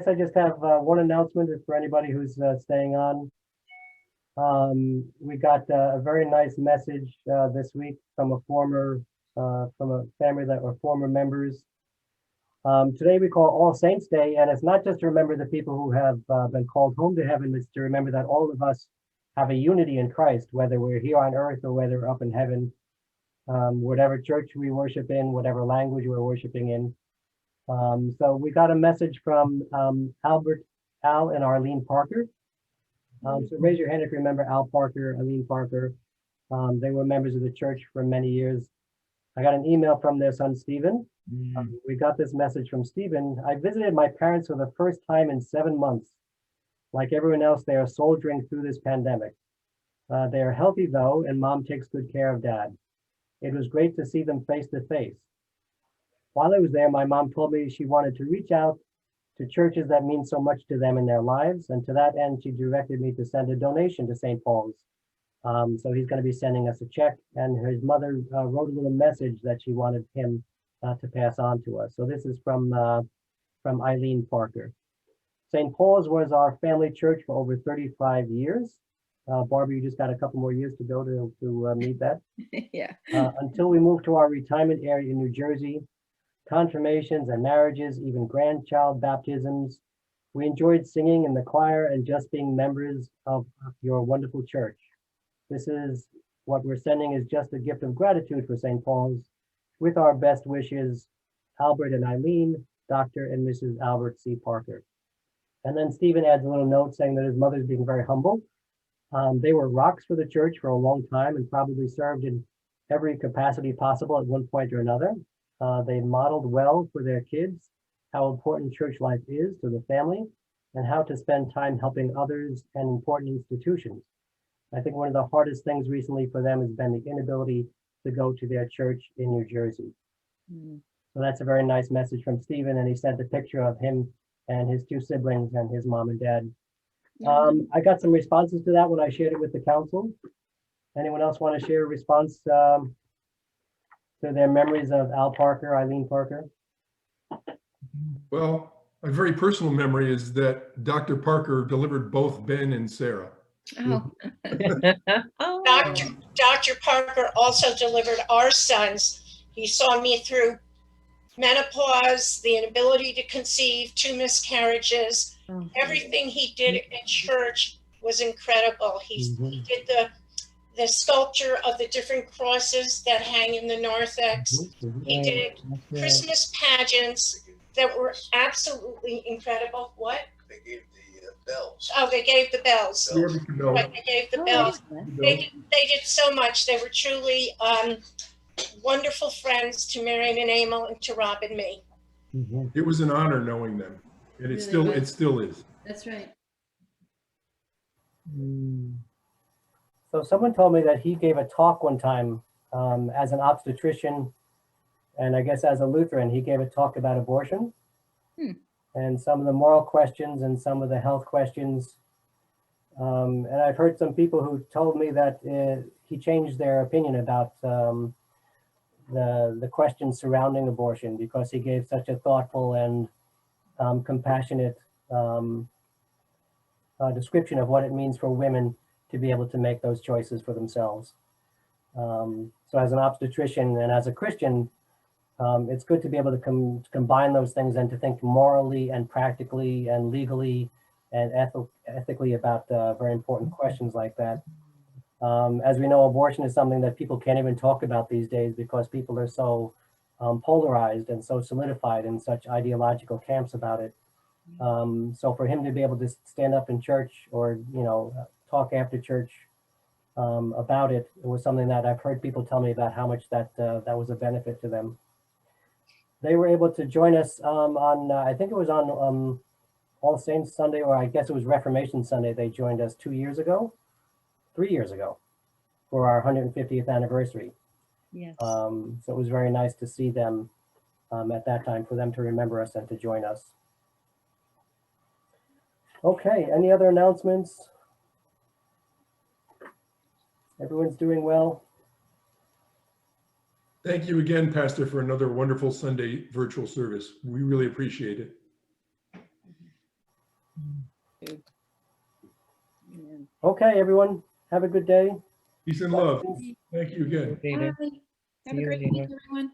guess I just have one announcement for anybody who's staying on. We got a very nice message this week from from a family that were former members. Today we call All Saints Day, and it's not just to remember the people who have been called home to heaven, it's to remember that all of us have a unity in Christ, whether we're here on earth or whether we're up in heaven, whatever church we worship in, whatever language we're worshiping in. So we got a message from Al and Arlene Parker. So raise your hand if you remember Al Parker, Arlene Parker. They were members of the church for many years. I got an email from their son, Stephen. We got this message from Stephen. I visited my parents for the first time in 7 months. Like everyone else, they are soldiering through this pandemic. They are healthy though, and mom takes good care of dad. It was great to see them face to face. While I was there, my mom told me she wanted to reach out to churches that mean so much to them in their lives. And to that end, she directed me to send a donation to St. Paul's. So he's going to be sending us a check, and his mother wrote a little message that she wanted him to pass on to us. So this is from Eileen Parker. St. Paul's was our family church for over 35 years. Barbara, you just got a couple more years to go to meet that. Yeah. Until we moved to our retirement area in New Jersey, confirmations and marriages, even grandchild baptisms. We enjoyed singing in the choir and just being members of your wonderful church. This is what we're sending is just a gift of gratitude for St. Paul's. With our best wishes, Albert and Eileen, Dr. and Mrs. Albert C. Parker. And then Stephen adds a little note saying that his mother's being very humble. They were rocks for the church for a long time and probably served in every capacity possible at one point or another. They modeled well for their kids how important church life is to the family and how to spend time helping others and important institutions. I think one of the hardest things recently for them has been the inability to go to their church in New Jersey. So that's a very nice message from Stephen, and he sent a picture of him and his two siblings and his mom and dad. I got some responses to that when I shared it with the council. Anyone else want to share a response to their memories of Al Parker, Eileen Parker? Well, a very personal memory is that Dr. Parker delivered both Ben and Sarah. Oh. Oh. Dr. Parker also delivered our sons. He saw me through menopause, the inability to conceive, 2 miscarriages. Oh. Everything he did in church was incredible. He did the sculpture of the different crosses that hang in the narthex. He did Christmas pageants that were absolutely incredible. What? They gave the bells. Oh, they gave the bells. Right, they gave the bells. They did so much. They were truly wonderful friends to Marion and Emil and to Rob and me. It was an honor knowing them, and it still is. That's right. So someone told me that he gave a talk one time as an obstetrician, and I guess as a Lutheran, he gave a talk about abortion and some of the moral questions and some of the health questions. And I've heard some people who told me that he changed their opinion about the questions surrounding abortion because he gave such a thoughtful and compassionate description of what it means for women to be able to make those choices for themselves. So as an obstetrician and as a Christian, it's good to be able to combine those things and to think morally and practically and legally and ethically about very important questions like that. As we know, abortion is something that people can't even talk about these days because people are so polarized and so solidified in such ideological camps about it. So for him to be able to stand up in church or, talk after church about it, it was something that I've heard people tell me about how much that was a benefit to them. They were able to join us on, I think it was on All Saints Sunday, or I guess it was Reformation Sunday. They joined us 3 years ago, for our 150th anniversary. Yes. So it was very nice to see them at that time, for them to remember us and to join us. Okay, any other announcements? Everyone's doing well? Thank you again, Pastor, for another wonderful Sunday virtual service. We really appreciate it. too. Man. Okay, everyone, have a good day. Peace and love. Thank you again. Later. Bye. Have See a you great later. week, everyone.